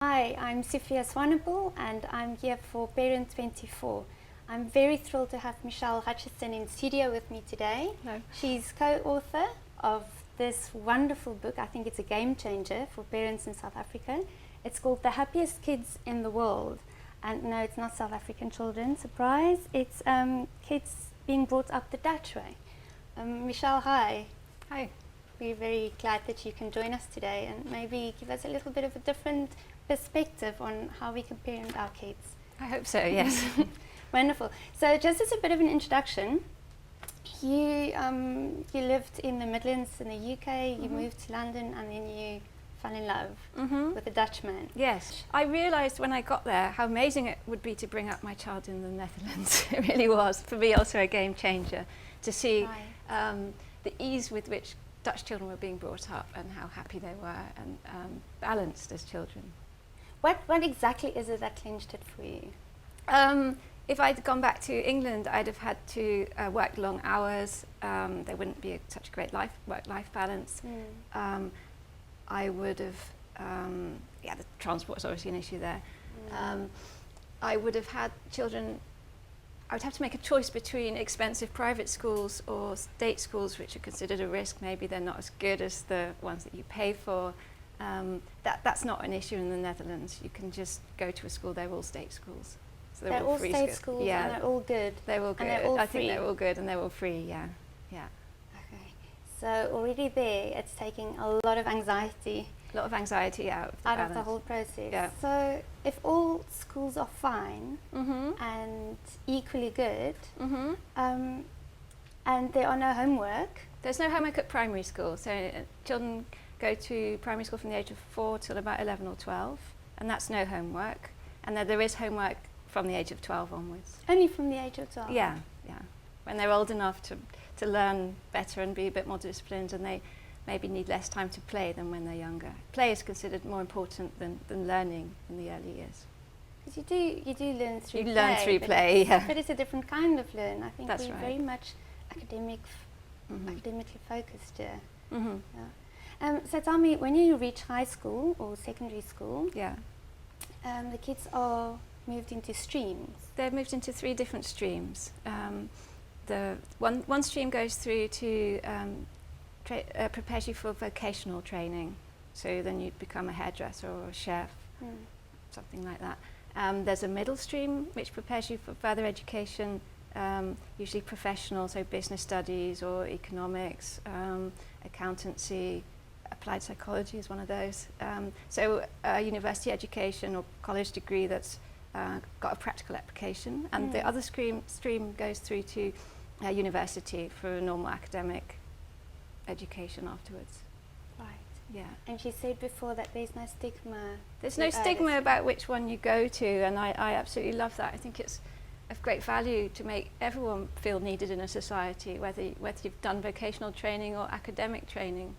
Hi, I'm Sophia Swanepoel and I'm here for Parent 24. I'm very thrilled to have Michelle Hutchison in studio with me today. Hello. She's co-author of this wonderful book. I think it's a game changer for parents in South Africa. It's called The Happiest Kids in the World. And no, it's not South African children, surprise. It's kids being brought up the Dutch way. Michelle, hi. Hi. We're very glad that you can join us today and maybe give us a little bit of a different perspective on how we can parent our kids. I hope so, yes. Wonderful. So just as a bit of an introduction, you lived in the Midlands in the UK, you moved to London and then you fell in love with a Dutchman. Yes. I realised when I got there how amazing it would be to bring up my child in the Netherlands. It really was. For me also a game changer to see the ease with which Dutch children were being brought up and how happy they were and balanced as children. What exactly is it that clinched it for you? If I'd gone back to England, I'd have had to work long hours. There wouldn't be such a great work-life balance. I would have, the transport is obviously an issue there. I would have had children, I would have to make a choice between expensive private schools or state schools, which are considered a risk. Maybe they're not as good as the ones that you pay for. That's not an issue in the Netherlands. You can just go to a school, they're all state schools. So they're all free state schools yeah. and they're all good. They're all good. And they're all I free. think they're all good and they're all free, yeah. Okay. So already there, it's taking a lot of anxiety A lot of anxiety out of the whole process. Yeah. So if all schools are fine and equally good, and there are no homework. There's no homework at primary school, so children go to primary school from the age of 4 till about 11 or 12, and that's no homework. And there is homework from the age of 12 onwards. Only from the age of 12? Yeah. When they're old enough to learn better and be a bit more disciplined, and they maybe need less time to play than when they're younger. Play is considered more important than learning in the early years. Because you do learn through play. You learn through play, yeah. But it's a different kind of learn. I think That's we're right. very much academically focused here. So tell me, when you reach high school or secondary school, the kids are moved into streams. They're moved into 3 different streams. The one stream goes through to prepares you for vocational training. So then you become a hairdresser or a chef, something like that. There's a middle stream which prepares you for further education, usually professional, so business studies or economics, accountancy, applied psychology is one of those. So a university education or college degree that's got a practical application, and the other stream goes through to university for a normal academic education afterwards. Right. Yeah. And she said before that there's no stigma. There's no stigma about which one you go to, and I absolutely love that. I think it's of great value to make everyone feel needed in a society, whether you've done vocational training or academic training.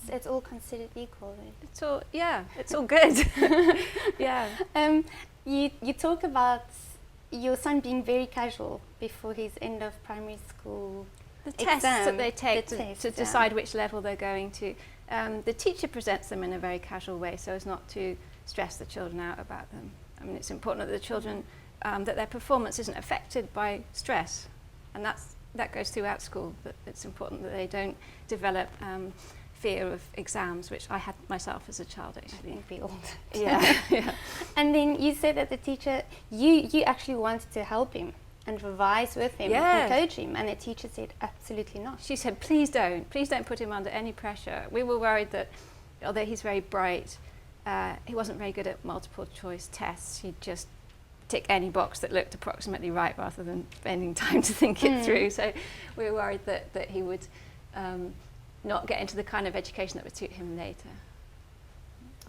It's all considered equal. Right? It's all good. Yeah. You talk about your son being very casual before his end of primary school. The tests that they take to decide decide which level they're going to. The teacher presents them in a very casual way so as not to stress the children out about them. I mean, it's important that the children, that their performance isn't affected by stress, and that goes throughout school, but it's important that they don't develop fear of exams, which I had myself as a child actually. I think we all did. Yeah. And then you said that the teacher, you actually wanted to help him and revise with him and coach him, and the teacher said absolutely not. She said, please don't put him under any pressure. We were worried that, although he's very bright, he wasn't very good at multiple choice tests. He'd just tick any box that looked approximately right rather than spending time to think it through. So we were worried that he would not get into the kind of education that would suit him later.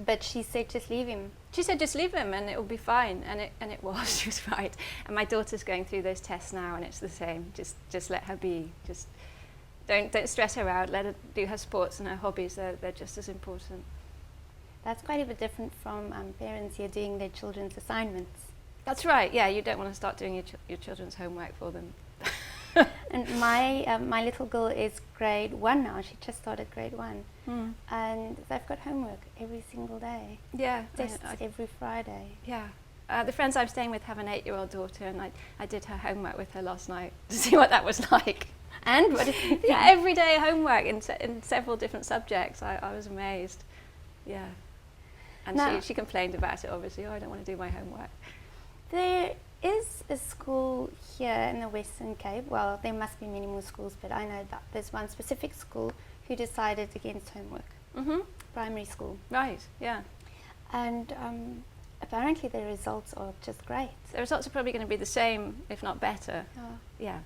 But she said just leave him. She said just leave him and it will be fine, and it was. She was right. And my daughter's going through those tests now, and it's the same. Just let her be. Just don't stress her out. Let her do her sports and her hobbies. They're just as important. That's quite a bit different from parents here doing their children's assignments. That's right. Yeah, you don't want to start doing your children's homework for them. And my little girl is grade 1 now. She just started grade 1. Mm. and they've got homework every single day. Yeah. Tests every Friday. Yeah. The friends I'm staying with have an 8-year-old daughter, and I did her homework with her last night to see what that was like. And what is it? Yeah, every day homework in several different subjects. I was amazed. Yeah. And Now- she complained about it, obviously. Oh, I don't want to do my homework. There is a school here in the Western Cape. Well, there must be many more schools, but I know that there's one specific school who decided against homework, Mm-hmm. primary school. Right, yeah. And apparently the results are just great. The results are probably going to be the same, if not better. Oh. Yeah.